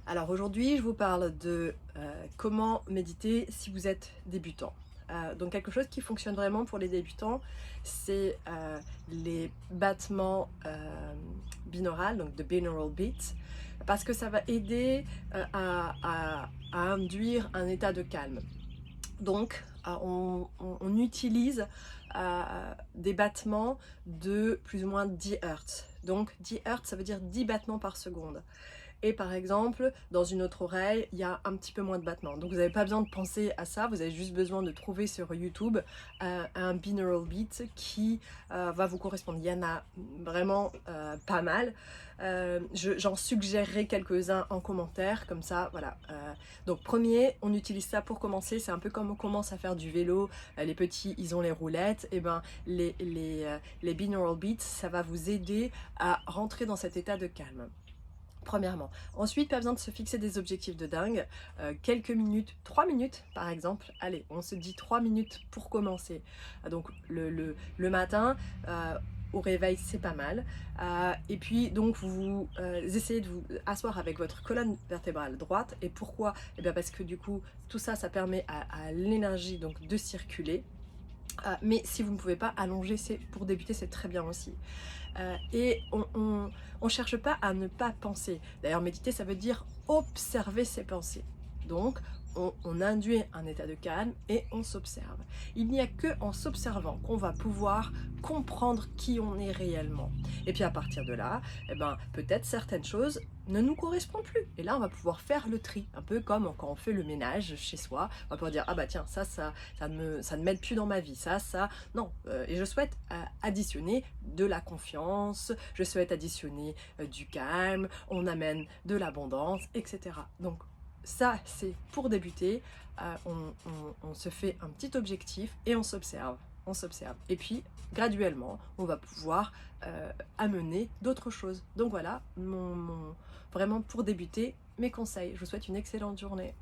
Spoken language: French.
Alors aujourd'hui, je vous parle de comment méditer si vous êtes débutant. Donc quelque chose qui fonctionne vraiment pour les débutants, c'est les battements binaurales, donc de binaural beats, parce que ça va aider à induire un état de calme. Donc on utilise des battements de plus ou moins 10 Hz. Donc 10 Hz, ça veut dire 10 battements par seconde. Et par exemple, dans une autre oreille, il y a un petit peu moins de battements. Donc vous n'avez pas besoin de penser à ça, vous avez juste besoin de trouver sur YouTube un binaural beat qui va vous correspondre. Il y en a vraiment pas mal. J'en suggérerai quelques-uns en commentaire, comme ça, voilà. Donc premier, on utilise ça pour commencer, c'est un peu comme on commence à faire du vélo, les petits, ils ont les roulettes, et ben les binaural beats, ça va vous aider à rentrer dans cet état de calme. Premièrement. Ensuite, pas besoin de se fixer des objectifs de dingue. Quelques minutes, 3 minutes par exemple. Allez, on se dit 3 minutes pour commencer. Donc le matin, au réveil, c'est pas mal. Et puis donc vous essayez de vous asseoir avec votre colonne vertébrale droite. Et pourquoi? Eh bien parce que du coup, tout ça, ça permet à l'énergie donc de circuler. Mais si vous ne pouvez pas allonger, pour débuter, c'est très bien aussi. Et on cherche pas à ne pas penser. D'ailleurs, méditer, ça veut dire observer ses pensées. Donc, on induit un état de calme et on s'observe. Il n'y a que en s'observant qu'on va pouvoir comprendre qui on est réellement. Et puis à partir de là, eh ben, peut-être certaines choses ne nous correspondent plus. Et là, on va pouvoir faire le tri, un peu comme quand on fait le ménage chez soi. On va pouvoir dire, ah bah tiens, ça ne m'aide plus dans ma vie, ça, non. Et je souhaite additionner de la confiance, je souhaite additionner du calme, on amène de l'abondance, etc. Donc ça, c'est pour débuter, on se fait un petit objectif et on s'observe. On s'observe. Et puis, graduellement, on va pouvoir amener d'autres choses. Donc voilà, vraiment pour débuter, mes conseils. Je vous souhaite une excellente journée.